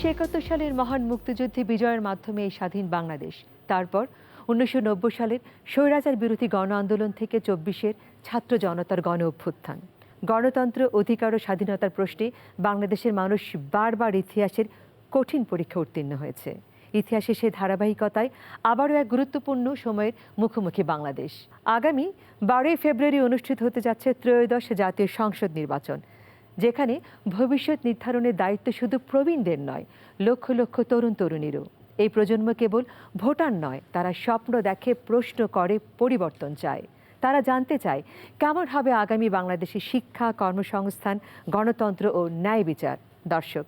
1971 সালের মহান মুক্তিযুদ্ধে বিজয়ের মাধ্যমে এই স্বাধীন বাংলাদেশ, তারপর 1990 সালের স্বৈরাচার বিরোধী গণ আন্দোলন থেকে 24-এর ছাত্র জনতার গণ অভ্যুত্থান, গণতন্ত্র, অধিকার ও স্বাধীনতার প্রশ্নে বাংলাদেশের মানুষ বারবার ইতিহাসের কঠিন পরীক্ষা উত্তীর্ণ হয়েছে। ইতিহাসের সেই ধারাবাহিকতায় আবারও এক গুরুত্বপূর্ণ সময়ের মুখোমুখি বাংলাদেশ। আগামী 12 ফেব্রুয়ারি অনুষ্ঠিত হতে যাচ্ছে ত্রয়োদশ জাতীয় সংসদ নির্বাচন, যেখানে ভবিষ্যৎ নির্ধারণের দায়িত্ব শুধু প্রবীণদের নয়, লক্ষ লক্ষ তরুণ তরুণীরও। এই প্রজন্ম কেবল ভোটার নয়, তারা স্বপ্ন দেখে, প্রশ্ন করে, পরিবর্তন চায়। তারা জানতে চায় কেমন হবে আগামী বাংলাদেশের শিক্ষা, কর্মসংস্থান, গণতন্ত্র ও ন্যায় বিচার। দর্শক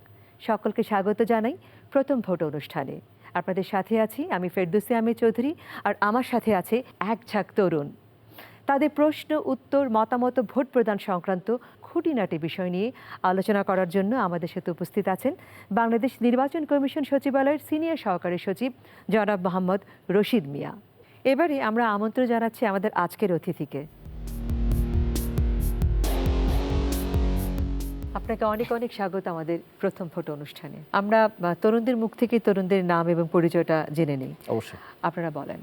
সকলকে স্বাগত জানাই প্রথম ভোট অনুষ্ঠানে। আপনাদের সাথে আছি আমি ফেরদৌসী আহমেদ চৌধুরী, আর আমার সাথে আছে এক ঝাঁক তরুণ। তাদের প্রশ্ন, উত্তর, মতামত, ভোট প্রদান সংক্রান্ত খুঁটিনাটি বিষয় নিয়ে আলোচনা করার জন্য আমাদের সাথে উপস্থিত আছেন বাংলাদেশ নির্বাচন কমিশন সচিবালয়ের সিনিয়র সহকারী সচিব জনাব মোহাম্মদ রশিদ মিয়া। এবারে আমরা আমন্ত্রণ জানাচ্ছি আমাদের আজকের অতিথিকে। আপনাকে অনেক অনেক স্বাগত আমাদের প্রথম ভোট অনুষ্ঠানে। আমরা তরুণদের মুখ থেকে তরুণদের নাম এবং পরিচয়টা জেনে নিই। অবশ্যই, আপনারা বলেন।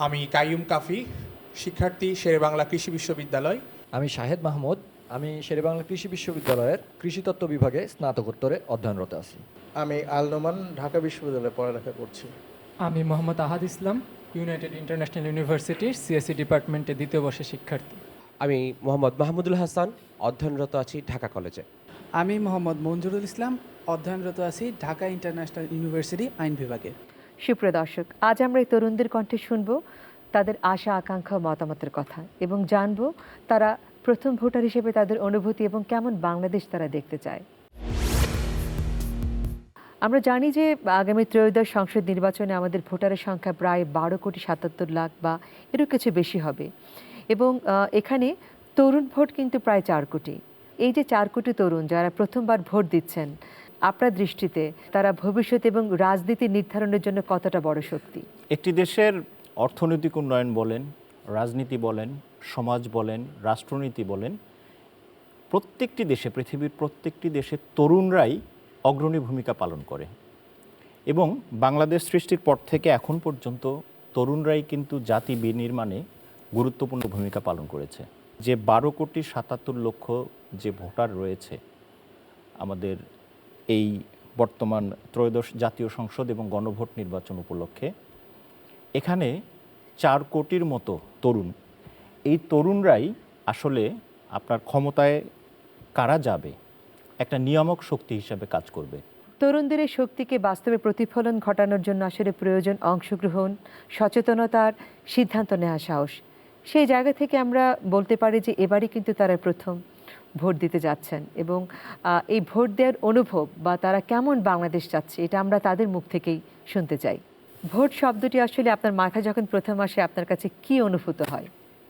আমি কাইয়ুম কাফি, শিক্ষার্থী শেরেবাংলা কৃষি বিশ্ববিদ্যালয়। আমি শাহেদ মাহমুদ, আমি শেরেবাংলা কৃষি বিশ্ববিদ্যালয়ের কৃষিতত্ত্ব বিভাগে স্নাতকোত্তরে অধ্যয়নরত আছি। আমি আল নোমান, ঢাকা বিশ্ববিদ্যালয়ে পড়ালেখা করছি। আমি মোহাম্মদ আহাদ ইসলাম, ইউনাইটেড ইন্টারন্যাশনাল ইউনিভার্সিটির সিএসসি ডিপার্টমেন্টে দ্বিতীয় বর্ষের শিক্ষার্থী। আমি মোহাম্মদ মাহমুদুল হাসান, অধ্যয়নরত আছি ঢাকা কলেজে। আমি মোহাম্মদ মঞ্জুরুল ইসলাম, অধ্যয়নরত আছি ঢাকা ইন্টারন্যাশনাল ইউনিভার্সিটি আইন বিভাগে। সুপ্রিয় দর্শক, আজ আমরা এই তরুণদের কণ্ঠে শুনব তাদের আশা, আকাঙ্ক্ষা, মতামতের কথা, এবং জানব তারা প্রথম ভোটার হিসেবে তাদের অনুভূতি এবং কেমন বাংলাদেশ তারা দেখতে চায়। আমরা জানি যে আগামী ত্রয়োদশ সংসদ নির্বাচনে আমাদের ভোটারের সংখ্যা প্রায় 12,77,00,000 বা এরও কিছু বেশি হবে, এবং এখানে তরুণ ভোট কিন্তু প্রায় 4 কোটি। এই যে 4 কোটি তরুণ যারা প্রথমবার ভোট দিচ্ছেন, আপনার দৃষ্টিতে তারা ভবিষ্যৎ এবং রাজনীতি নির্ধারণের জন্য কতটা বড় শক্তি? একটি দেশের অর্থনৈতিক উন্নয়ন বলেন, রাজনীতি বলেন, সমাজ বলেন, রাষ্ট্রনীতি বলেন, প্রত্যেকটি দেশে, পৃথিবীর প্রত্যেকটি দেশে তরুণরাই অগ্রণী ভূমিকা পালন করে। এবং বাংলাদেশ সৃষ্টির পর থেকে এখন পর্যন্ত তরুণরাই কিন্তু জাতি বিনির্মাণে গুরুত্বপূর্ণ ভূমিকা পালন করেছে। যে 12,77,00,000 যে ভোটার রয়েছে আমাদের এই বর্তমান ত্রয়োদশ জাতীয় সংসদ এবং গণভোট নির্বাচন উপলক্ষে, এখানে 4 কোটির মতো তরুণ। এই তরুণরাই আসলে আপনার ক্ষমতায় কারা যাবে একটা নিয়ামক শক্তি হিসাবে কাজ করবে। তরুণদের এই শক্তিকে বাস্তবে প্রতিফলন ঘটানোর জন্য আসলে প্রয়োজন অংশগ্রহণ, সচেতনতার, সিদ্ধান্ত নেওয়া, সাহস। সেই জায়গা থেকে আমরা বলতে পারি যে এবারই কিন্তু তারা প্রথম ভোট দিতে যাচ্ছেন, এবং এই ভোট দেওয়ার অনুভব বা তারা কেমন বাংলাদেশ চাচ্ছে এটা আমরা তাদের মুখ থেকেই শুনতে চাই। ভোট শব্দটি আসলে আপনার মাথায় যখন প্রথম আসে আপনার কাছে কি অনুভূত হয়?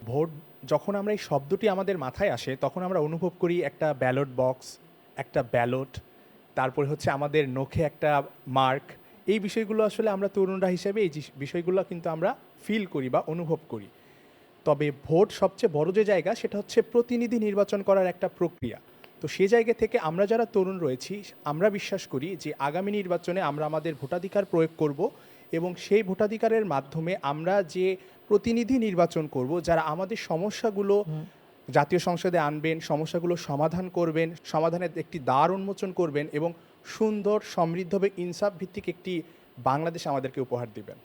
ভোট যখন আমরা এই শব্দটি আমাদের মাথায় আসে তখন আমরা অনুভব করি একটা ব্যালট বক্স, একটা ব্যালট, তারপরে হচ্ছে আমাদের নখে একটা মার্ক। এই বিষয়গুলো আসলে আমরা তরুণরা হিসেবে এই বিষয়গুলো কিন্তু আমরা ফিল করি বা অনুভব করি। তবে ভোট সবচেয়ে বড় যে জায়গা সেটা হচ্ছে প্রতিনিধি নির্বাচন করার একটা প্রক্রিয়া। তো সেই জায়গা থেকে আমরা যারা তরুণ রয়েছি আমরা বিশ্বাস করি যে আগামী নির্বাচনে আমরা আমাদের ভোটাধিকার প্রয়োগ করব, এবং সেই ভোটাধিকারের মাধ্যমে আমরা যে প্রতিনিধি নির্বাচন করব যারা আমাদের সমস্যাগুলো জাতীয় সংসদে আনবেন, সমস্যাগুলো সমাধান করবেন, সমাধানের একটি দ্বার উন্মোচন করবেন, এবং সুন্দর, সমৃদ্ধ এবং ইনসাফ ভিত্তিক একটি বাংলাদেশ আমাদেরকে উপহার দিবেন।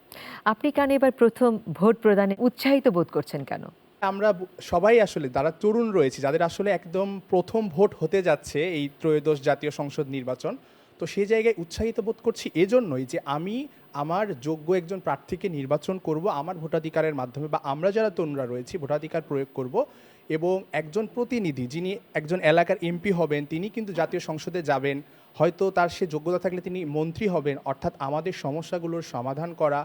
আপনি কেন এবার প্রথম ভোট প্রদানে উৎসাহিত বোধ করছেন কেন? আমরা সবাই আসলে যারা তরুণ রয়েছে, যাদের আসলে একদম প্রথম ভোট হতে যাচ্ছে এই ত্রয়োদশ জাতীয় সংসদ নির্বাচন, তো সেই জায়গায় উৎসাহিত বোধ করছি এজন্যই যে আমি আমার যোগ্য একজন প্রার্থীকে নির্বাচন করব আমার ভোটাধিকারের মাধ্যমে, বা আমরা যারা তরুণরা রয়েছি ভোটাধিকার প্রয়োগ করব, এবং একজন প্রতিনিধি যিনি একজন এলাকার এমপি হবেন তিনি কিন্তু জাতীয় সংসদে যাবেন, হয়তো তার সে যোগ্যতা থাকলে তিনি মন্ত্রী হবেন, অর্থাৎ আমাদের সমস্যাগুলোর সমাধান করা,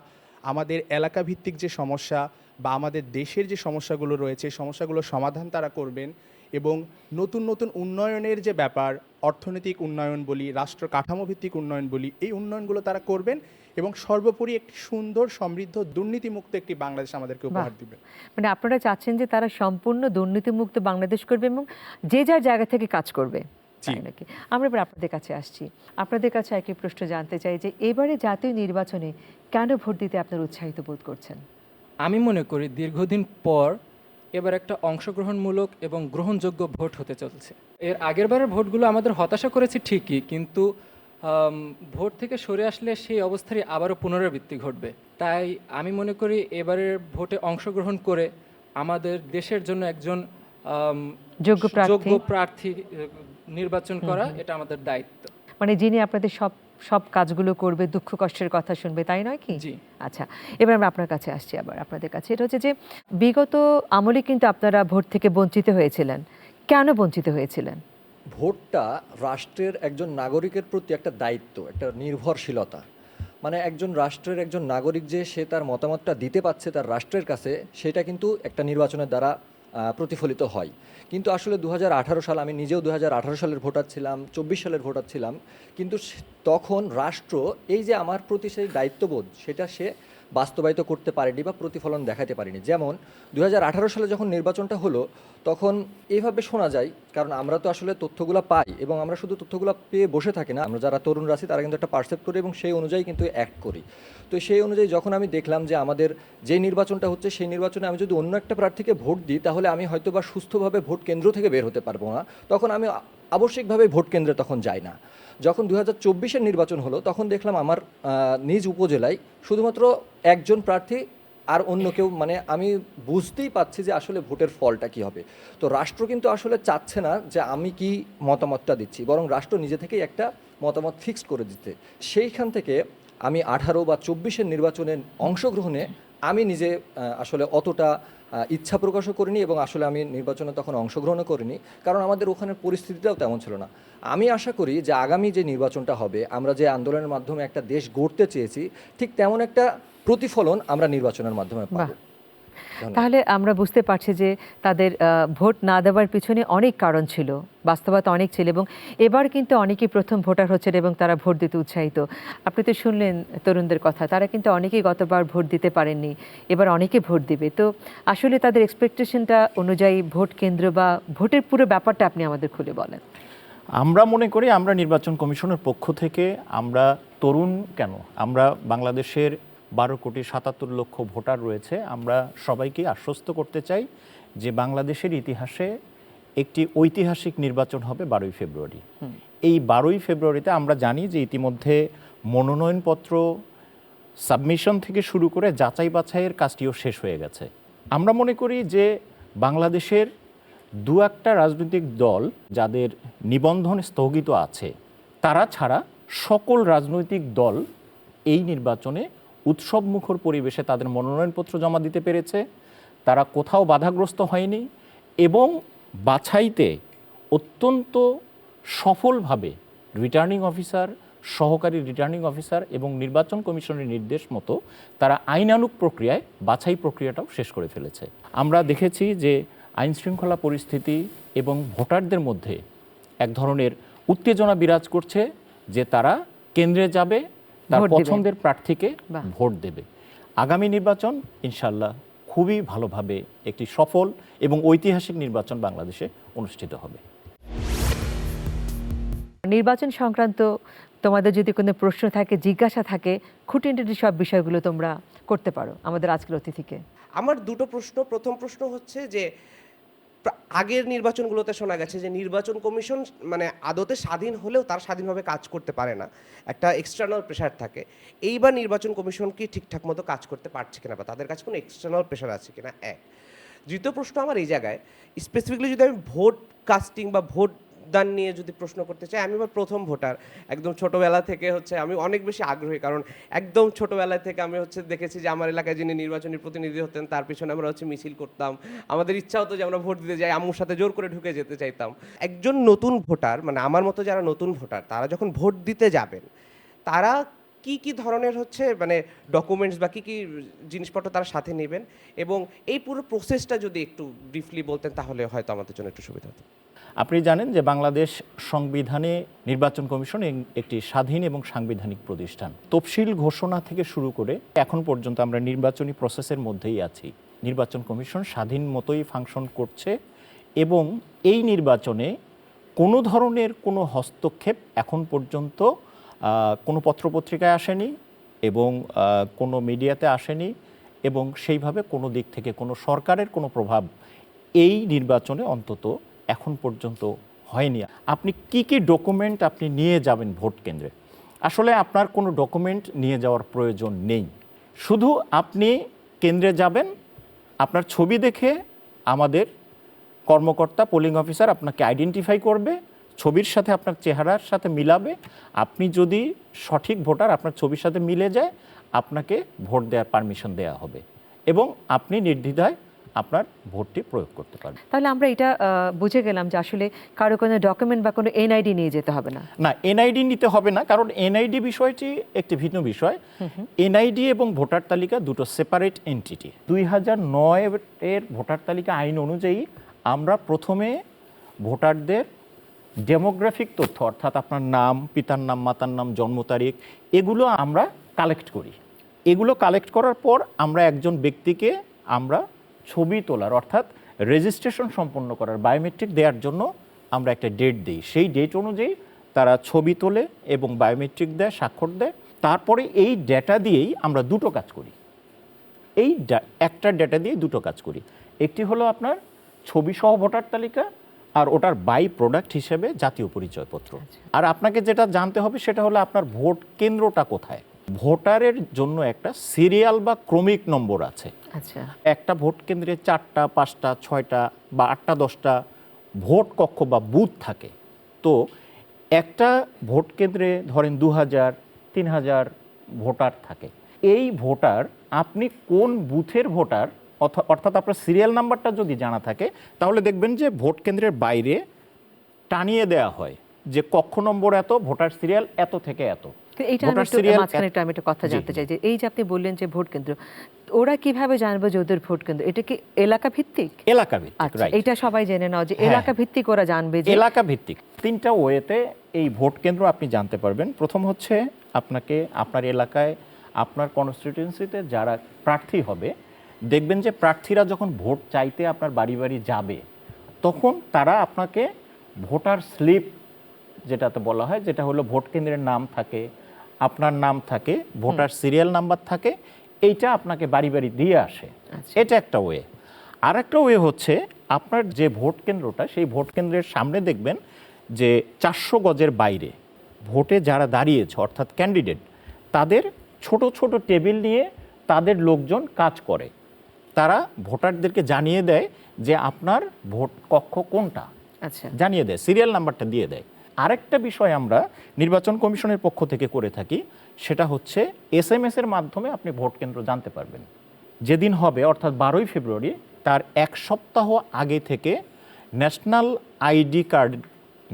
আমাদের এলাকা ভিত্তিক যে সমস্যা বা আমাদের দেশের যে সমস্যাগুলো রয়েছে সমস্যাগুলোর সমাধান তারা করবেন, এবং নতুন নতুন উন্নয়নের যে ব্যাপার, অর্থনৈতিক উন্নয়ন বলি, রাষ্ট্র কাঠামো ভিত্তিক উন্নয়ন বলি, এই উন্নয়নগুলো তারা করবেন, এবং সর্বোপরি একটি সুন্দর, সমৃদ্ধ, দুর্নীতিমুক্ত একটি বাংলাদেশ আমাদেরকে উপহার দিবেন। মানে আপনারা চাচ্ছেন যে তারা সম্পূর্ণ দুর্নীতিমুক্ত বাংলাদেশ করবে এবং যে যার জায়গা থেকে কাজ করবে। তাই নাকি? আমরা এবার আপনাদের কাছে আসছি। আপনাদের কাছে একটি প্রশ্ন জানতে চাই যে এবারে জাতীয় নির্বাচনে কেন ভোট দিতে আপনারা উৎসাহিত বোধ করছেন? আমি মনে করি দীর্ঘদিন পর এবার একটা অংশগ্রহণমূলক এবং গ্রহণযোগ্য ভোট হতে চলছে। এর আগেরবারের ভোটগুলো আমাদের হতাশা করেছে ঠিকই, কিন্তু ভোট থেকে সরে আসলে সেই অবস্থারই আবারও পুনরাবৃত্তি ঘটবে। তাই আমি মনে করি এবারের ভোটে অংশগ্রহণ করে আমাদের দেশের জন্য একজন যোগ্য প্রার্থী নির্বাচন করা এটা আমাদের দায়িত্ব। মানে যিনি আপনাদের সব সব কাজগুলো করবে, দুঃখ কষ্টের কথা শুনবে, তাই নয় কি? জি। আচ্ছা, এবার আমরা আপনার কাছে আসছি, আবার আপনাদের কাছে। এটা হচ্ছে যে বিগত আমলে কিন্তু আপনারা ভোট থেকে বঞ্চিত হয়েছিলেন। কেন বঞ্চিত হয়েছিলেন? ভোটটা রাষ্ট্রের একজন নাগরিকের প্রতি একটা দায়িত্ব, একটা নির্ভরশীলতা। মানে একজন রাষ্ট্রের একজন নাগরিক যে সে তার মতামতটা দিতে পারছে তার রাষ্ট্রের কাছে, সেটা কিন্তু একটা নির্বাচনের দ্বারা প্রতিফলিত হয়। কিন্তু আসলে 2018 সাল, আমি নিজেও 2018 সালের ভোটার ছিলাম, 24 সালের ভোটার ছিলাম, কিন্তু তখন রাষ্ট্র এই যে আমার প্রতি সেই দায়িত্ববোধ সেটা সে বাস্তবায়িত করতে পারেনি বা প্রতিফলন দেখাতে পারেনি। যেমন 2018 সালে যখন নির্বাচনটা হলো তখন এইভাবে শোনা যায়, কারণ আমরা তো আসলে তথ্যগুলো পাই এবং আমরা শুধু তথ্যগুলো পেয়ে বসে থাকি না, আমরা যারা তরুণরা আছি তারা কিন্তু একটা পারসেপ্ট করি এবং সেই অনুযায়ী কিন্তু অ্যাক্ট করি। তো সেই অনুযায়ী যখন আমি দেখলাম যে আমাদের যে নির্বাচনটা হচ্ছে সেই নির্বাচনে আমি যদি অন্য একটা প্রার্থীকে ভোট দিই তাহলে আমি হয়তো বা সুস্থভাবে ভোট কেন্দ্র থেকে বের হতে পারবো না, তখন আমি আবশ্যিকভাবে ভোট কেন্দ্রে তখন যাই না। যখন 2024-এর নির্বাচন হলো তখন দেখলাম আমার নিজ উপজেলায় শুধুমাত্র একজন প্রার্থী, আর অন্য কেউ, মানে আমি বুঝতেই পারছি যে আসলে ভোটের ফলটা কি হবে। তো রাষ্ট্র কিন্তু আসলে চাচ্ছে না যে আমি কি মতামতটা দিচ্ছি, বরং রাষ্ট্র নিজে থেকেই একটা মতামত ফিক্সড করে দিতে। সেইখান থেকে আমি 18 বা 24-এর নির্বাচনের অংশগ্রহণে আমি নিজে আসলে অতটা ইচ্ছা প্রকাশও করিনি এবং আসলে আমি নির্বাচনে তখন অংশগ্রহণও করিনি, কারণ আমাদের ওখানের পরিস্থিতিটাও তেমন ছিল না। আমি আশা করি যে আগামী যে নির্বাচনটা হবে, আমরা যে আন্দোলনের মাধ্যমে একটা দেশ গড়তে চেয়েছি, ঠিক তেমন একটা প্রতিফলন আমরা নির্বাচনের মাধ্যমে পাবো। তাহলে আমরা বুঝতে পারছি যে তাদের ভোট না দেওয়ার পিছনে অনেক কারণ ছিল, বাস্তবতা অনেক ছিল, এবং এবার কিন্তু অনেকেই প্রথম ভোটার হচ্ছেন এবং তারা ভোট দিতে উৎসাহিত। আপনি তো শুনলেন তরুণদের কথা, তারা কিন্তু অনেকেই গতবার ভোট দিতে পারেননি, এবার অনেকে ভোট দিবে। তো আসলে তাদের এক্সপেকটেশনটা অনুযায়ী ভোট কেন্দ্র বা ভোটের পুরো ব্যাপারটা আপনি আমাদের খুলে বলেন। আমরা মনে করি আমরা নির্বাচন কমিশনের পক্ষ থেকে আমরা তরুণ কেন, আমরা বাংলাদেশের 12,77,00,000 ভোটার রয়েছে, আমরা সবাইকে আশ্বস্ত করতে চাই যে বাংলাদেশের ইতিহাসে একটি ঐতিহাসিক নির্বাচন হবে 12ই ফেব্রুয়ারি। এই 12ই ফেব্রুয়ারিতে আমরা জানি যে ইতিমধ্যে মনোনয়নপত্র সাবমিশন থেকে শুরু করে যাচাই বাছাইয়ের কাজটিও শেষ হয়ে গেছে। আমরা মনে করি যে বাংলাদেশের দু একটা রাজনৈতিক দল যাদের নিবন্ধন স্থগিত আছে তারা ছাড়া সকল রাজনৈতিক দল এই নির্বাচনে উৎসবমুখর পরিবেশে তাদের মনোনয়নপত্র জমা দিতে পেরেছে, তারা কোথাও বাধাগ্রস্ত হয়নি এবং বাছাইতে অত্যন্ত সফলভাবে রিটার্নিং অফিসার, সহকারী রিটার্নিং অফিসার এবং নির্বাচন কমিশনের নির্দেশ মতো তারা আইনানুগ প্রক্রিয়ায় বাছাই প্রক্রিয়াটাও শেষ করে ফেলেছে। আমরা দেখেছি যে আইনশৃঙ্খলা পরিস্থিতি এবং ভোটারদের মধ্যে এক ধরনের উত্তেজনা বিরাজ করছে যে তারা কেন্দ্রে যাবে, তার পছন্দের প্রার্থীকে ভোট দেবে। আগামী নির্বাচন ইনশাল্লাহ খুবই ভালোভাবে একটি সফল এবং ঐতিহাসিক নির্বাচন বাংলাদেশে অনুষ্ঠিত হবে। নির্বাচন সংক্রান্ত তোমাদের যদি কোনো প্রশ্ন থাকে, জিজ্ঞাসা থাকে, খুঁটিনাটি সব বিষয়গুলো তোমরা করতে পারো আমাদের আজকের অতিথিকে। আমার দুটো প্রশ্ন। প্রথম প্রশ্ন হচ্ছে যে আগের নির্বাচনগুলোতে শোনা গেছে যে নির্বাচন কমিশন মানে আদতে স্বাধীন হলেও তার স্বাধীনভাবে কাজ করতে পারে না, একটা এক্সটার্নাল প্রেশার থাকে। এইবার নির্বাচন কমিশন কি ঠিকঠাক মতো কাজ করতে পারছে কিনা বা তাদের কাছে কোনো এক্সটার্নাল প্রেশার আছে কিনা, এক। দ্বিতীয় প্রশ্ন আমার এই জায়গায় স্পেসিফিকলি যদি আমি ভোট কাস্টিং বা ভোট দান নিয়ে যদি প্রশ্ন করতে চাই, আমি এবার প্রথম ভোটার। একদম ছোটোবেলা থেকে হচ্ছে আমি অনেক বেশি আগ্রহী, কারণ একদম ছোটোবেলা থেকে আমি হচ্ছে দেখেছি যে আমার এলাকায় যিনি নির্বাচনী প্রতিনিধি হতেন তার পিছনে আমরা হচ্ছে মিছিল করতাম, আমাদের ইচ্ছা হতো যে আমরা ভোট দিতে যাই, আম্মুর সাথে জোর করে ঢুকে যেতে চাইতাম। একজন নতুন ভোটার, মানে আমার মতো যারা নতুন ভোটার, তারা যখন ভোট দিতে যাবেন তারা কি কি ধরনের হচ্ছে মানে ডকুমেন্টস বা কি কি জিনিসপত্র তারা সাথে নেবেন, এবং এই পুরো প্রসেসটা যদি একটু ব্রিফলি বলতেন তাহলে হয়তো আমাদের জন্য একটু সুবিধা হতো। আপনি জানেন যে বাংলাদেশ সংবিধানে নির্বাচন কমিশন একটি স্বাধীন এবং সাংবিধানিক প্রতিষ্ঠান। তফসিল ঘোষণা থেকে শুরু করে এখন পর্যন্ত আমরা নির্বাচনী প্রসেসের মধ্যেই আছি। নির্বাচন কমিশন স্বাধীন মতোই ফাংশন করছে এবং এই নির্বাচনে কোনো ধরনের কোনো হস্তক্ষেপ এখন পর্যন্ত কোনো পত্রপত্রিকায় আসেনি এবং কোনো মিডিয়াতে আসেনি এবং সেইভাবে কোনো দিক থেকে কোনো সরকারের কোনো প্রভাব এই নির্বাচনে অন্তত এখন পর্যন্ত হয়নি। আপনি কি কি ডকুমেন্ট আপনি নিয়ে যাবেন ভোট কেন্দ্রে? আসলে আপনার কোনো ডকুমেন্ট নিয়ে যাওয়ার প্রয়োজন নেই। শুধু আপনি কেন্দ্রে যাবেন, আপনার ছবি দেখে আমাদের কর্মকর্তা পোলিং অফিসার আপনাকে আইডেন্টিফাই করবে, ছবির সাথে আপনার চেহারার সাথে মিলাবে। আপনি যদি সঠিক ভোটার, আপনার ছবির সাথে মিলে যায়, আপনাকে ভোট দেওয়ার পারমিশন দেওয়া হবে এবং আপনি নির্দ্বিধায় আপনার ভোটটি প্রয়োগ করতে পারবেন। তাহলে আমরা এটা বুঝে গেলাম যে আসলে কারো কোনো ডকুমেন্ট বা কোনো এনআইডি নিয়ে যেতে হবে না। না, এনআইডি নিতে হবে না, কারণ এনআইডি বিষয়টি একটি ভিন্ন বিষয়। এনআইডি এবং ভোটার তালিকা দুটো সেপারেট এন্টিটি। 2009-এর ভোটার তালিকা আইন অনুযায়ী আমরা প্রথমে ভোটারদের ডেমোগ্রাফিক তথ্য, অর্থাৎ আপনার নাম, পিতার নাম, মাতার নাম, জন্ম তারিখ, এগুলো আমরা কালেক্ট করি। এগুলো কালেক্ট করার পর আমরা একজন ব্যক্তিকে আমরা ছবি তোলার, অর্থাৎ রেজিস্ট্রেশন সম্পন্ন করার, বায়োমেট্রিক দেওয়ার জন্য আমরা একটা ডেট দিই। সেই ডেট অনুযায়ী তারা ছবি তোলে এবং বায়োমেট্রিক দেয়, স্বাক্ষর দেয়। তারপরে এই ডেটা দিয়েই আমরা দুটো কাজ করি। একটা ডেটা দিয়ে দুটো কাজ করি। একটি হলো আপনার ছবি সহ ভোটার তালিকা, আর ওটার বাই প্রোডাক্ট হিসেবে জাতীয় পরিচয়পত্র। আর আপনাকে যেটা জানতে হবে সেটা হলো আপনার ভোট কেন্দ্রটা কোথায়। ভোটারের জন্য একটা সিরিয়াল বা ক্রমিক নম্বর আছে। আচ্ছা, একটা ভোট কেন্দ্রে 4টা, 5টা, 6টা বা 8টা, 10টা ভোট কক্ষ বা বুথ থাকে। তো একটা ভোট কেন্দ্রে ধরেন 2000, 3000 ভোটার থাকে। এই ভোটার, আপনি কোন বুথের ভোটার, অর্থাৎ আপনার সিরিয়াল নাম্বারটা যদি জানা থাকে, তাহলে দেখবেন যে ভোট কেন্দ্রের বাইরে টানিয়ে দেওয়া হয় যে কক্ষ নম্বর এত, ভোটার সিরিয়াল এত থেকে এত। এইটা আমি একটু মাঝখানে একটু আমি একটা কথা জানতে চাই যে এই যে আপনি বললেন যে ভোট কেন্দ্র, ওরা কিভাবে জানবে যে ওদের ভোট কেন্দ্র? এটা কি এলাকা ভিত্তিক? এলাকা ভিত্তিক, আচ্ছা, রাইট। এটা সবাই জেনে নাও যে এলাকা ভিত্তিক ওরা জানবে যে এলাকা ভিত্তিক 3টা ওয়েতে এই ভোট কেন্দ্র আপনি জানতে পারবেন। প্রথম হচ্ছে আপনাকে আপনার এলাকায়, আপনার কনস্টিটিউয়েন্সিতে যারা প্রার্থী হবে, দেখবেন যে প্রার্থীরা যখন ভোট চাইতে আপনার বাড়ি বাড়ি যাবে, তখন তারা আপনাকে ভোটার স্লিপ যেটাতে বলা হয়, যেটা হলো ভোট কেন্দ্রের নাম থাকে, আপনার নাম থাকে, ভোটার সিরিয়াল নাম্বার থাকে, এইটা আপনাকে বাড়ি বাড়ি দিয়ে আসে। এটা একটা ওয়ে। আর একটা ওয়ে হচ্ছে আপনার যে ভোট কেন্দ্রটা, সেই ভোট কেন্দ্রের সামনে দেখবেন যে 400 গজের বাইরে ভোটে যারা দাঁড়িয়েছে, অর্থাৎ ক্যান্ডিডেট, তাদের ছোট ছোট টেবিল নিয়ে তাদের লোকজন কাজ করে। তারা ভোটারদেরকে জানিয়ে দেয় যে আপনার ভোট কক্ষ কোনটা, আচ্ছা, জানিয়ে দেয়, সিরিয়াল নাম্বারটা দিয়ে দেয়। আরেকটা বিষয় আমরা নির্বাচন কমিশনের পক্ষ থেকে করে থাকি, সেটা হচ্ছে SMS এর মাধ্যমে আপনি ভোট কেন্দ্র জানতে পারবেন। যেদিন হবে, অর্থাৎ 12ই ফেব্রুয়ারি, তার 1 সপ্তাহ আগে থেকে ন্যাশনাল আইডি কার্ড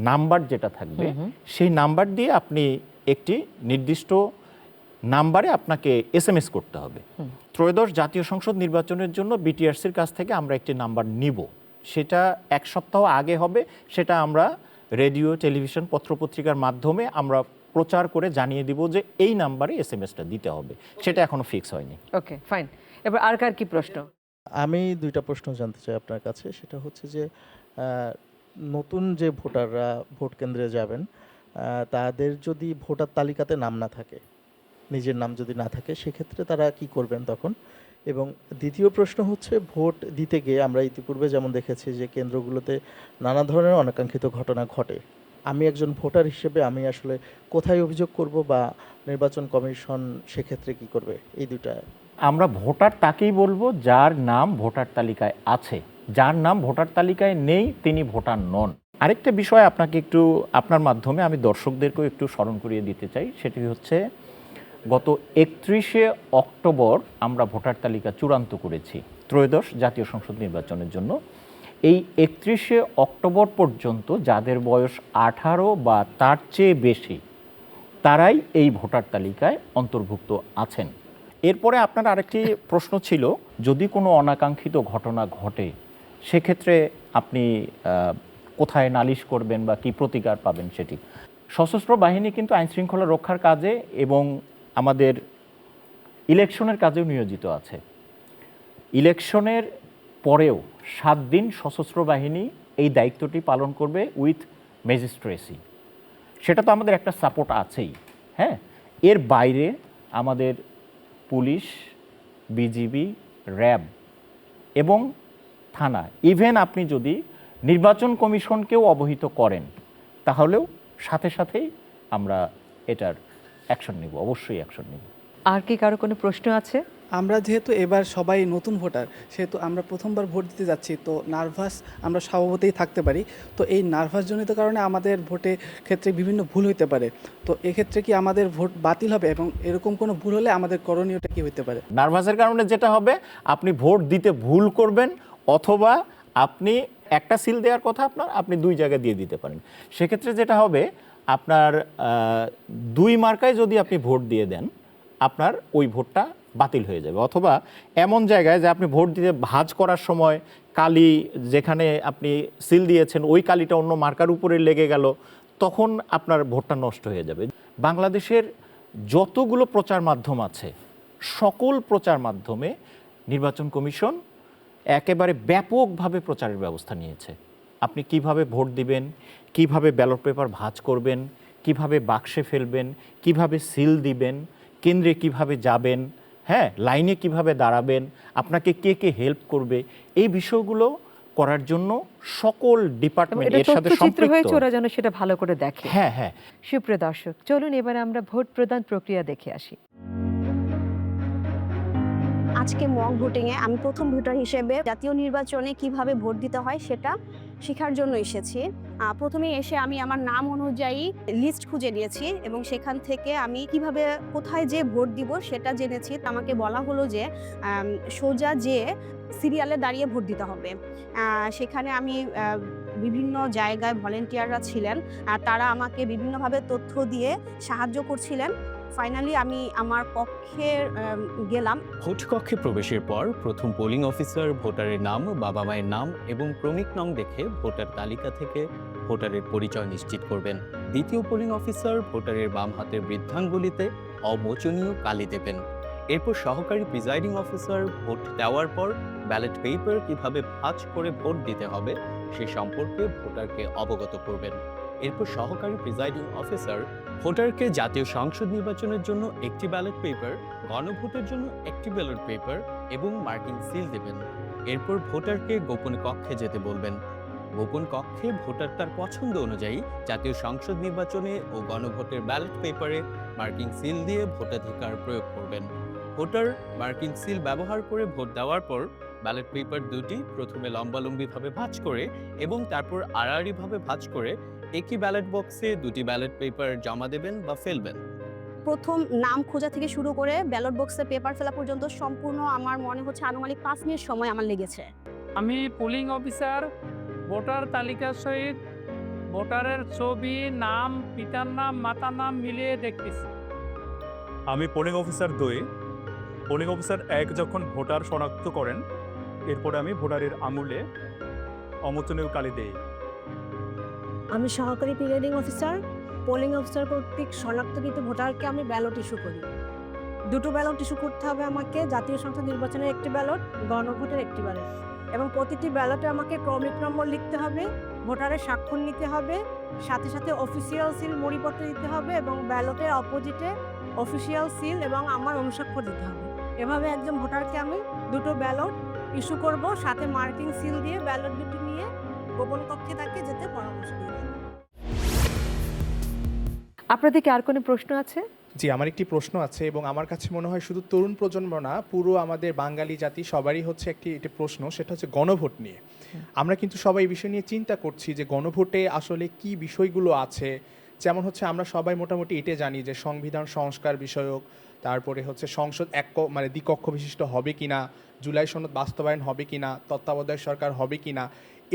নাম্বার যেটা থাকবে, সেই নাম্বার দিয়ে আপনি একটি নির্দিষ্ট নাম্বারে আপনাকে SMS করতে হবে। ত্রয়োদশ জাতীয় সংসদ নির্বাচনের জন্য BTRCর কাছ থেকে আমরা একটি নাম্বার নিব। সেটা 1 সপ্তাহ আগে হবে। সেটা আমরা রেডিও, টেলিভিশন, পত্রপত্রিকার মাধ্যমে আমরা প্রচার করে জানিয়ে দিব যে এই নাম্বারে SMS-টা দিতে হবে। সেটা এখনো ফিক্স হয়নি। ওকে, ফাইন। এবার আর কার কি প্রশ্ন? আমি দুইটা প্রশ্ন জানতে চাই আপনার কাছে। সেটা হচ্ছে যে নতুন যে ভোটাররা ভোট কেন্দ্রে যাবেন, তাদের যদি ভোটার তালিকাতে নাম না থাকে, নিজের নাম যদি না থাকে, সেক্ষেত্রে তারা কি করবেন তখন? এবং দ্বিতীয় প্রশ্ন হচ্ছে, ভোট দিতে গিয়ে আমরা ইতিপূর্বে যেমন দেখেছি যে কেন্দ্রগুলোতে নানা ধরনের অনাকাঙ্ক্ষিত ঘটনা ঘটে। আমি একজন ভোটার হিসেবে আমি আসলে কোথায় অভিযোগ করব, বা নির্বাচন কমিশন সেক্ষেত্রে কি করবে? এই দুইটা। আমরা ভোটার তাকেই বলবো যার নাম ভোটার তালিকায় আছে। যার নাম ভোটার তালিকায় নেই তিনি ভোটার নন। আরেকটা বিষয় আপনাকে একটু, আপনার মাধ্যমে আমি দর্শকদেরকেও একটু স্মরণ করিয়ে দিতে চাই। সেটি হচ্ছে গত 31শে অক্টোবর আমরা ভোটার তালিকা চূড়ান্ত করেছি ত্রয়োদশ জাতীয় সংসদ নির্বাচনের জন্য। এই 31শে অক্টোবর পর্যন্ত যাদের বয়স 18 বা তার চেয়ে বেশি, তারাই এই ভোটার তালিকায় অন্তর্ভুক্ত আছেন। এরপরে আপনার আরেকটি প্রশ্ন ছিল, যদি কোনো অনাকাঙ্ক্ষিত ঘটনা ঘটে সেক্ষেত্রে আপনি কোথায় নালিশ করবেন বা কি প্রতিকার পাবেন সেটি। সশস্ত্র বাহিনী কিন্তু আইনশৃঙ্খলা রক্ষার কাজে এবং আমাদের ইলেকশনের কাজেও নিয়োজিত আছে। ইলেকশনের পরেও 7 দিন সশস্ত্র বাহিনী এই দায়িত্বটি পালন করবে উইথ ম্যাজিস্ট্রেসি, সেটা তো আমাদের একটা সাপোর্ট আছেই। হ্যাঁ, এর বাইরে আমাদের পুলিশ, বিজিবি, র্যাব এবং থানা, ইভেন আপনি যদি নির্বাচন কমিশনকেও অবহিত করেন তাহলেও সাথে সাথেই আমরা এটার অ্যাকশন নিব, অবশ্যই অ্যাকশন নিব। আর কি কারো কোনো প্রশ্ন আছে? আমরা যেহেতু এবার সবাই নতুন ভোটার, সেহেতু আমরা প্রথমবার ভোট দিতে যাচ্ছি, তো নার্ভাস আমরা স্বভাবতই থাকতে পারি। তো এই নার্ভাসজনিত কারণে আমাদের ভোটে ক্ষেত্রে বিভিন্ন ভুল হতে পারে। তো এক্ষেত্রে কি আমাদের ভোট বাতিল হবে, এবং এরকম কোনো ভুল হলে আমাদের করণীয়টা কি হতে পারে? নার্ভাসের কারণে যেটা হবে, আপনি ভোট দিতে ভুল করবেন, অথবা আপনি একটা সিল দেওয়ার কথা আপনি 2 জায়গায় দিয়ে দিতে পারেন। সেক্ষেত্রে যেটা হবে, আপনার 2 মার্কায় যদি আপনি ভোট দিয়ে দেন, আপনার ওই ভোটটা বাতিল হয়ে যাবে। অথবা এমন জায়গায় যে আপনি ভোট দিতে ভাঁজ করার সময় কালি যেখানে আপনি সিল দিয়েছেন ওই কালিটা অন্য মার্কার উপরে লেগে গেল, তখন আপনার ভোটটা নষ্ট হয়ে যাবে। বাংলাদেশের যতগুলো প্রচার মাধ্যম আছে, সকল প্রচার মাধ্যমে নির্বাচন কমিশন একেবারে ব্যাপকভাবে প্রচারের ব্যবস্থা নিয়েছে। আপনি কিভাবে ভোট দিবেন, কিভাবে ব্যালট পেপার ভাঁজ করবেন, কিভাবে বাক্সে ফেলবেন, কিভাবে সিল দিবেন, কেন্দ্রে কিভাবে যাবেন, হ্যাঁ, লাইনে কিভাবে দাঁড়াবেন, আপনাকে কে কে হেল্প করবে, এই বিষয়গুলো করার জন্য সকল ডিপার্টমেন্ট এটা এর সাথে তথ্যচিত্র হয়েছে, সম্পৃক্ত। ওরা যেন সেটা ভালো করে দেখে। হ্যাঁ হ্যাঁ। সুপ্রিয় দর্শক, চলুন এবার আমরা ভোট প্রদান প্রক্রিয়া দেখে আসি। আজকে মক ভোটিংয়ে আমি প্রথম ভোটার হিসেবে জাতীয় নির্বাচনে কিভাবে ভোট দিতে হয় সেটা শেখার জন্য এসেছি। প্রথমে এসে আমি আমার নাম অনুযায়ী লিস্ট খুঁজে নিয়েছি, এবং সেখান থেকে আমি কিভাবে কোথায় যে ভোট দিব সেটা জেনেছি। আমাকে বলা হলো যে সোজা যে সিরিয়ালে দাঁড়িয়ে ভোট দিতে হবে। সেখানে আমি বিভিন্ন জায়গায় ভলেন্টিয়াররা ছিলেন, তারা আমাকে বিভিন্নভাবে তথ্য দিয়ে সাহায্য করছিলেন। ফাইনালি আমি আমার কক্ষে গেলাম। ভোট কক্ষে প্রবেশের পর প্রথম পোলিং অফিসার ভোটারের নাম, বাবা মায়ের নাম এবং ক্রমিক নং দেখে ভোটার তালিকা থেকে ভোটারের পরিচয় নিশ্চিত করবেন। দ্বিতীয় পোলিং অফিসার ভোটারের বাম হাতের বৃদ্ধাঙ্গুলিতে অমোচনীয় কালি দেবেন। এরপর সহকারী প্রিজাইডিং অফিসার ভোট দেওয়ার পর ব্যালট পেপার কিভাবে ভাঁজ করে ভোট দিতে হবে সে সম্পর্কে ভোটারকে অবগত করবেন। এরপর সহকারী প্রিজাইডিং অফিসার ভোটারকে জাতীয় সংসদ নির্বাচনের জন্য একটি ব্যালট পেপার, গণভোটের জন্য একটি ব্যালট পেপার এবং মার্কিং সিল দেবেন। এরপর ভোটারকে গোপন কক্ষে যেতে বলবেন। গোপন কক্ষে ভোটার তার পছন্দ অনুযায়ী জাতীয় সংসদ নির্বাচনে ও গণভোটের ব্যালট পেপারে মার্কিং সিল দিয়ে ভোটাধিকার প্রয়োগ করবেন। ভোটার মার্কিং সিল ব্যবহার করে ভোট দেওয়ার পর ব্যালট পেপার দুটি প্রথমে লম্বালম্বিভাবে ভাঁজ করে এবং তারপর আড়াআড়িভাবে ভাঁজ করে একই ব্যালট বক্সে দুটি ব্যালট পেপার জমা দেবেন বা ফেলবেন। প্রথম নাম খোঁজা থেকে শুরু করে ব্যালট বক্সে পেপার ফেলা পর্যন্ত সম্পূর্ণ আমার মনে হচ্ছে আনুমানিক 5 মিনিট সময় আমার লেগেছে। আমি পোলিং অফিসার ভোটার তালিকার সহিত ভোটারের ছবি, নাম, পিতার নাম, মাতার নাম মিলিয়ে দেখতেছি। আমি পোলিং অফিসার 2। পোলিং অফিসার 1 যখন ভোটার শনাক্ত করেন, এরপরে আমি ভোটারের আঙুলে অমোচনীয় কালি দেই। আমি সহকারী প্রিজাইডিং অফিসার, পোলিং অফিসার কর্তৃক শনাক্তকৃত ভোটারকে আমি ব্যালট ইস্যু করি। দুটো ব্যালট ইস্যু করতে হবে আমাকে, জাতীয় সংসদ নির্বাচনের একটি ব্যালট, গণভোটের একটি ব্যালট, এবং প্রতিটি ব্যালটে আমাকে ক্রমিক নম্বর লিখতে হবে, ভোটারের স্বাক্ষর নিতে হবে, সাথে সাথে অফিসিয়াল সিল মরিপত্র দিতে হবে, এবং ব্যালটের অপোজিটে অফিসিয়াল সিল এবং আমার অনুস্বাক্ষর দিতে হবে। এভাবে একজন ভোটারকে আমি দুটো ব্যালট ইস্যু করব, সাথে মার্কিং সিল দিয়ে ব্যালট দুটি নিয়ে গোপন কক্ষে তাকে যেতে পরামর্শ দিই। আপনাদের কি আর কোনো প্রশ্ন আছে? জি, আমার একটি প্রশ্ন আছে, এবং আমার কাছে মনে হয় শুধু তরুণ প্রজন্ম না, পুরো আমাদের বাঙালি জাতি সবারই হচ্ছে একটি প্রশ্ন, সেটা হচ্ছে গণভোট নিয়ে। আমরা কিন্তু সবাই এই বিষয় নিয়ে চিন্তা করছি যে গণভোটে আসলে কি বিষয়গুলো আছে। যেমন হচ্ছে আমরা সবাই মোটামুটি এটা জানি যে সংবিধান সংস্কার বিষয়ক, তারপরে হচ্ছে সংসদ দ্বিকক্ষ বিশিষ্ট হবে কিনা, জুলাই সনদ বাস্তবায়ন হবে কিনা, তত্ত্বাবধায়ক সরকার হবে কিনা,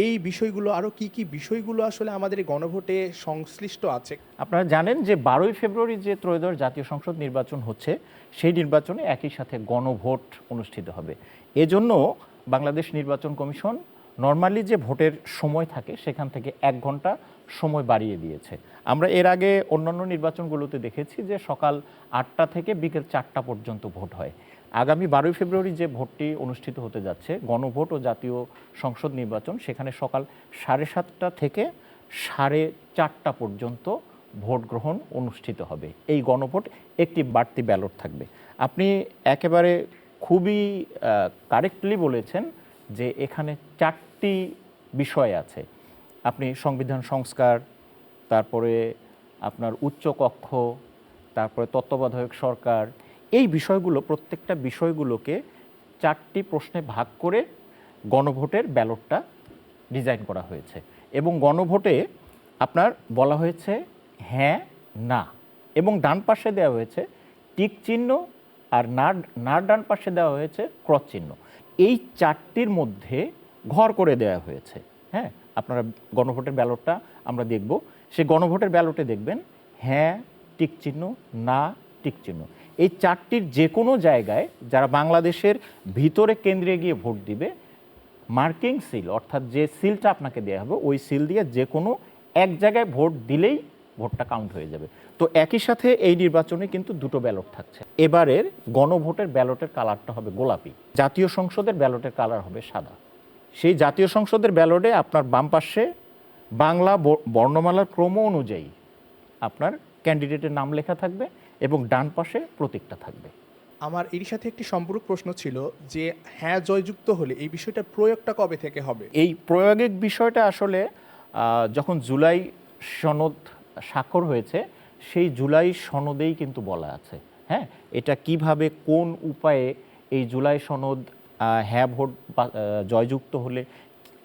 এই বিষয়গুলো আরও কি কি বিষয়গুলো আসলে আমাদের এই গণভোটে সংশ্লিষ্ট আছে। আপনারা জানেন যে 12ই ফেব্রুয়ারি যে ত্রয়োদশ জাতীয় সংসদ নির্বাচন হচ্ছে, সেই নির্বাচনে একই সাথে গণভোট অনুষ্ঠিত হবে। এজন্য বাংলাদেশ নির্বাচন কমিশন নর্মালি যে ভোটের সময় থাকে সেখান থেকে 1 ঘন্টা সময় বাড়িয়ে দিয়েছে। আমরা এর আগে অন্যান্য নির্বাচনগুলোতে দেখেছি যে সকাল 8টা থেকে বিকেল 4টা পর্যন্ত ভোট হয়। আগামী 12ই ফেব্রুয়ারি যে ভোটটি অনুষ্ঠিত হতে যাচ্ছে, গণভোট ও জাতীয় সংসদ নির্বাচন, সেখানে সকাল 7:30 থেকে 4:30 পর্যন্ত ভোট গ্রহণ অনুষ্ঠিত হবে। এই গণভোট একটি বাড়তি ব্যালট থাকবে। আপনি একেবারে খুবই কারেক্টলি বলেছেন যে এখানে 4টি বিষয় আছে। আপনি সংবিধান সংস্কার, তারপরে আপনার উচ্চ কক্ষ, তারপরে তত্ত্বাবধায়ক সরকার, এই বিষয়গুলো, প্রত্যেকটা বিষয়গুলোকে 4টি প্রশ্নে ভাগ করে গণভোটের ব্যালটটা ডিজাইন করা হয়েছে। এবং গণভোটে আপনার বলা হয়েছে হ্যাঁ না, এবং ডান পাশে দেওয়া হয়েছে টিক চিহ্ন, আর না ডান পাশে দেওয়া হয়েছে ক্রস চিহ্ন। এই 4টির মধ্যে ঘর করে দেওয়া হয়েছে। হ্যাঁ, আপনারা গণভোটের ব্যালটটা আমরা দেখব, সেই গণভোটের ব্যালটে দেখবেন হ্যাঁ টিক চিহ্ন, না টিক চিহ্ন। এই 4টির যে কোনো জায়গায় যারা বাংলাদেশের ভিতরে কেন্দ্রে গিয়ে ভোট দিবে, মার্কিং সিল, অর্থাৎ যে সিলটা আপনাকে দেওয়া হবে, ওই সিল দিয়ে যে কোনো এক জায়গায় ভোট দিলেই ভোটটা কাউন্ট হয়ে যাবে। তো একই সাথে এই নির্বাচনে কিন্তু দুটো ব্যালট থাকছে। এবারের গণভোটের ব্যালটের কালারটা হবে গোলাপি, জাতীয় সংসদের ব্যালটের কালার হবে সাদা। সেই জাতীয় সংসদের ব্যালটে আপনার বাম পাশে বাংলা বর্ণমালার ক্রম অনুযায়ী আপনার ক্যান্ডিডেটের নাম লেখা থাকবে এবং ডান পাশে প্রতীকটা থাকবে। আমার এর সাথে একটি সম্পূরক প্রশ্ন ছিল যে হ্যাঁ জয়যুক্ত হলে এই বিষয়টা প্রয়োগটা কবে থেকে হবে? এই প্রয়োগের বিষয়টা আসলে যখন জুলাই সনদ স্বাক্ষর হয়েছে, সেই জুলাই সনদেই কিন্তু বলা আছে। হ্যাঁ, এটা কিভাবে কোন উপায়ে এই জুলাই সনদ হ্যাঁ ভোট জয়যুক্ত হলে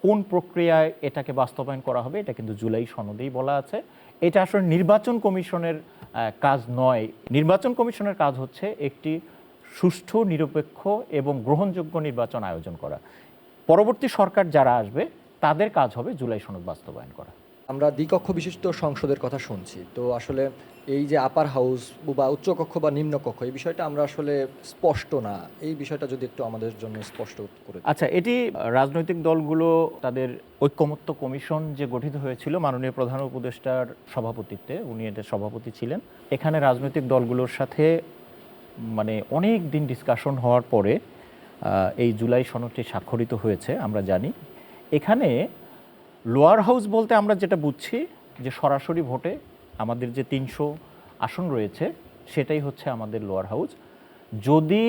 কোন প্রক্রিয়ায় এটাকে বাস্তবায়ন করা হবে, এটা কিন্তু জুলাই সনদেই বলা আছে। এটা আসলে নির্বাচন কমিশনের কাজ নয়। নির্বাচন কমিশনের কাজ হচ্ছে একটি সুষ্ঠু, নিরপেক্ষ এবং গ্রহণযোগ্য নির্বাচন আয়োজন করা। পরবর্তী সরকার যারা আসবে তাদের কাজ হবে জুলাই সনদ বাস্তবায়ন করা। আমরা দ্বিকক্ষ বিশিষ্ট সংসদের কথা শুনছি, তো আসলে এই যে আপার হাউস বা উচ্চকক্ষ বা নিম্নকক্ষ, এই বিষয়টা আমরা আসলে স্পষ্ট না। এই বিষয়টা যদি একটু আমাদের জন্য স্পষ্ট করে। আচ্ছা, এটি রাজনৈতিক দলগুলো তাদের ঐক্যমত্য কমিশন যে গঠিত হয়েছিল মাননীয় প্রধান উপদেষ্টার সভাপতিত্বে, উনি এটার সভাপতি ছিলেন। এখানে রাজনৈতিক দলগুলোর সাথে মানে অনেক দিন ডিসকাশন হওয়ার পরে এই জুলাই সনদটি স্বাক্ষরিত হয়েছে আমরা জানি। এখানে লোয়ার হাউস বলতে আমরা যেটা বুঝছি যে সরাসরি ভোটে আমাদের যে 300 আসন রয়েছে সেটাই হচ্ছে আমাদের লোয়ার হাউস। যদি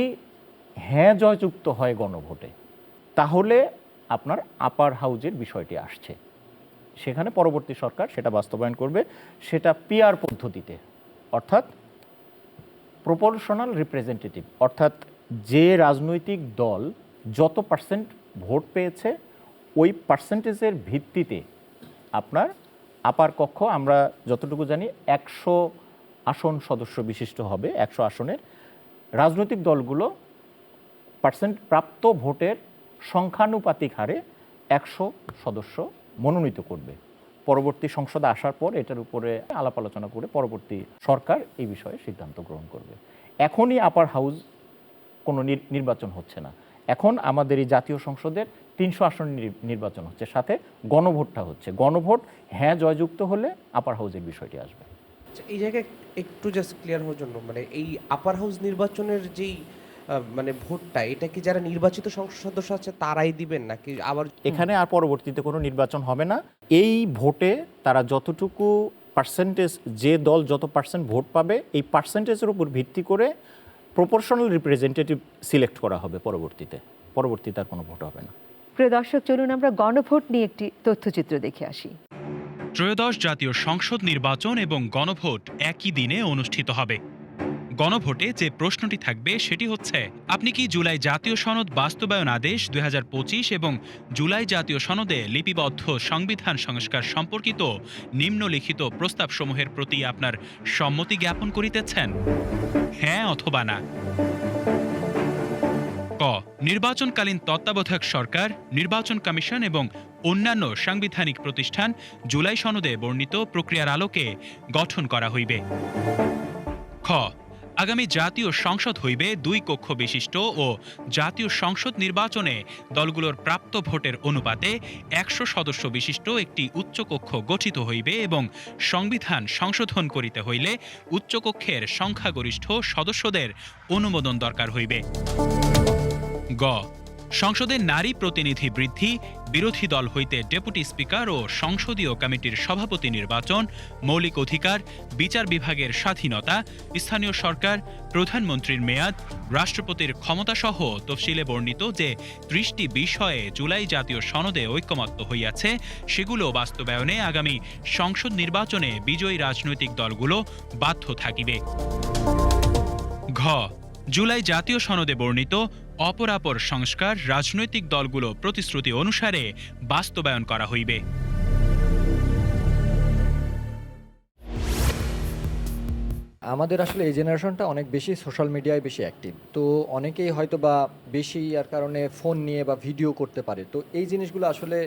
হ্যাঁ জয়যুক্ত হয় গণভোটে, তাহলে আপনার আপার হাউজের বিষয়টি আসছে, সেখানে পরবর্তী সরকার সেটা বাস্তবায়ন করবে। সেটা পিআর পদ্ধতিতে, অর্থাৎ প্রপোর্শনাল রিপ্রেজেন্টেটিভ, অর্থাৎ যে রাজনৈতিক দল যত পার্সেন্ট ভোট পেয়েছে ওই পার্সেন্টেজের ভিত্তিতে আপনার আপার কক্ষ, আমরা যতটুকু জানি 100 আসন সদস্য বিশিষ্ট হবে। 100 আসনের রাজনৈতিক দলগুলো প্রাপ্ত ভোটের সংখ্যানুপাতিক হারে 100 সদস্য মনোনীত করবে। পরবর্তী সংসদে আসার পর এটার উপরে আলাপ আলোচনা করে পরবর্তী সরকার এই বিষয়ে সিদ্ধান্ত গ্রহণ করবে। এখনই আপার হাউস কোনো নির্বাচন হচ্ছে না, এখন আমাদের এই জাতীয় সংসদের 300 আসন নির্বাচন হচ্ছে, সাথে গণভোটটা হচ্ছে। গণভোট হ্যাঁ জয়যুক্ত হলে আপার হাউসের বিষয়টি আসবে। এই জায়গায় একটু জাস্ট ক্লিয়ার হওয়ার জন্য, মানে এই আপার হাউস নির্বাচনের যেই মানে ভোটটা, এটা কি যারা নির্বাচিত সংসদ সদস্য আছে তারাই দিবেন নাকি আবার এখানে আর পরবর্তীতে কোনো নির্বাচন হবে না? এই ভোটে তারা যতটুকু পার্সেন্টেজ, যে দল যত পার্সেন্ট ভোট পাবে, এই পার্সেন্টেজের উপর ভিত্তি করে প্রপোর্শনাল রিপ্রেজেন্টেটিভ সিলেক্ট করা হবে। পরবর্তীতে আর কোনো ভোট হবে না। প্রিয় দর্শক, চলুন আমরা গণভোট নিয়ে একটি তথ্যচিত্র দেখে আসি। ত্রয়োদশ জাতীয় সংসদ নির্বাচন এবং গণভোট একই দিনে অনুষ্ঠিত হবে। গণভোটে যে প্রশ্নটি থাকবে সেটি হচ্ছে, আপনি কি জুলাই জাতীয় সনদ বাস্তবায়ন আদেশ 2025 এবং জুলাই জাতীয় সনদে লিপিবদ্ধ সংবিধান সংস্কার সম্পর্কিত নিম্নলিখিত প্রস্তাবসমূহের প্রতি আপনার সম্মতি জ্ঞাপন করিতেছেন? হ্যাঁ অথবা না। ক, নির্বাচনকালীন তত্ত্বাবধায়ক সরকার, নির্বাচন কমিশন এবং অন্যান্য সাংবিধানিক প্রতিষ্ঠান জুলাই সনদে বর্ণিত প্রক্রিয়ার আলোকে গঠন করা হইবে। খ, আগামী জাতীয় সংসদ হইবে 2 কক্ষ বিশিষ্ট ও জাতীয় সংসদ নির্বাচনে দলগুলোর প্রাপ্ত ভোটের অনুপাতে 100 সদস্য বিশিষ্ট একটি উচ্চকক্ষ গঠিত হইবে এবং সংবিধান সংশোধন করিতে হইলে উচ্চকক্ষের সংখ্যাগরিষ্ঠ সদস্যদের অনুমোদন দরকার হইবে। গ, সংসদে নারী প্রতিনিধি বৃদ্ধি, বিরোধী দল হইতে ডেপুটি স্পিকার ও সংসদীয় কমিটির সভাপতি নির্বাচন, মৌলিক অধিকার, বিচার বিভাগের স্বাধীনতা, স্থানীয় সরকার, প্রধানমন্ত্রীর মেয়াদ, রাষ্ট্রপতির ক্ষমতাসহ তফসিলে বর্ণিত যে ৩০টি বিষয়ে জুলাই জাতীয় সনদে ঐকমত্য হইয়াছে, সেগুলো বাস্তবায়নে আগামী সংসদ নির্বাচনে বিজয়ী রাজনৈতিক দলগুলো বাধ্য থাকিবে। ঘ, জুলাই জাতীয় সনদে বর্ণিত অপরাপর সংস্কার রাজনৈতিক দলগুলো প্রতিশ্রুতি অনুসারে বাস্তবায়ন করা হইবে। আমাদের আসলে এই জেনারেশনটা অনেক বেশি সোশ্যাল মিডিয়ায় বেশি অ্যাক্টিভ, তো অনেকেই হয়তো বা বেশি আর কারণে ফোন নিয়ে বা ভিডিও করতে পারে। তো এই জিনিসগুলো আসলে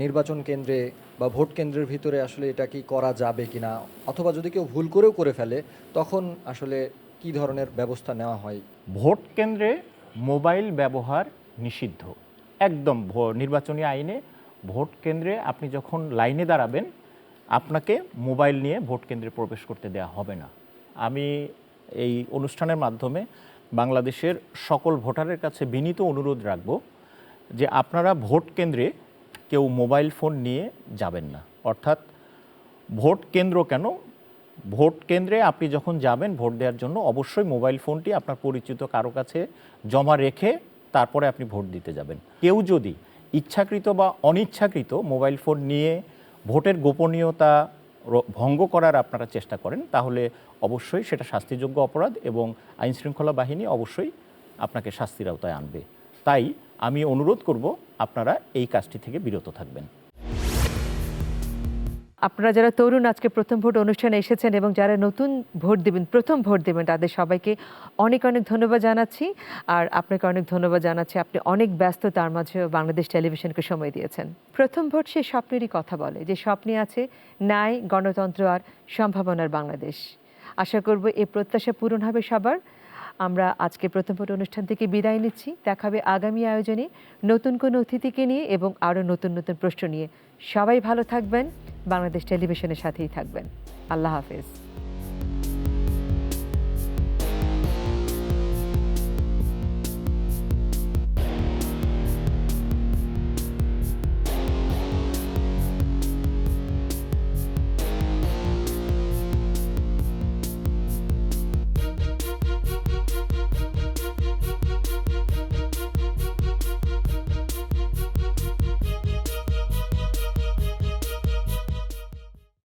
নির্বাচন কেন্দ্রে বা ভোট কেন্দ্রের ভিতরে আসলে এটা কি করা যাবে কিনা, অথবা যদি কেউ ভুল করেও করে ফেলে তখন আসলে কি ধরনের ব্যবস্থা নেওয়া হয়? ভোট কেন্দ্রে মোবাইল ব্যবহার নিষিদ্ধ একদম। নির্বাচনী আইনে ভোট কেন্দ্রে আপনি যখন লাইনে দাঁড়াবেন আপনাকে মোবাইল নিয়ে ভোট কেন্দ্রে প্রবেশ করতে দেওয়া হবে না। আমি এই অনুষ্ঠানের মাধ্যমে বাংলাদেশের সকল ভোটারের কাছে বিনীত অনুরোধ রাখব যে আপনারা ভোট কেন্দ্রে কেউ মোবাইল ফোন নিয়ে যাবেন না। অর্থাৎ ভোট কেন্দ্র কেন, ভোট কেন্দ্রে আপনি যখন যাবেন ভোট দেওয়ার জন্য অবশ্যই মোবাইল ফোনটি আপনার পরিচিত কারো কাছে জমা রেখে তারপরে আপনি ভোট দিতে যাবেন। কেউ যদি ইচ্ছাকৃত বা অনিচ্ছাকৃত মোবাইল ফোন নিয়ে ভোটের গোপনীয়তা ভঙ্গ করার আপনারা চেষ্টা করেন তাহলে অবশ্যই সেটা শাস্তিযোগ্য অপরাধ এবং আইনশৃঙ্খলা বাহিনী অবশ্যই আপনাকে শাস্তির আওতায় আনবে। তাই আমি অনুরোধ করব আপনারা এই কাজটি থেকে বিরত থাকবেন। আপনারা যারা তরুণ আজকে প্রথম ভোট অনুষ্ঠানে এসেছেন এবং যারা নতুন ভোট দেবেন, প্রথম ভোট দেবেন, তাদের সবাইকে অনেক অনেক ধন্যবাদ জানাচ্ছি। আর আপনাকে অনেক ধন্যবাদ জানাচ্ছি, আপনি অনেক ব্যস্ত, তার মাঝেও বাংলাদেশ টেলিভিশনকে সময় দিয়েছেন। প্রথম ভোট সে স্বপ্নেরই কথা বলে, যে স্বপ্নে আছে ন্যায়, গণতন্ত্র আর সম্ভাবনার বাংলাদেশ। আশা করব এই প্রত্যাশা পূরণ হবে সবার। আমরা আজকে প্রথম ভোট অনুষ্ঠান থেকে বিদায় নিচ্ছি। দেখা হবে আগামী আয়োজনে নতুন কোনো অতিথিকে নিয়ে এবং আরও নতুন নতুন প্রশ্ন নিয়ে। সবাই ভালো থাকবেন, বাংলাদেশ টেলিভিশনের সাথেই থাকবেন। আল্লাহ হাফেজ।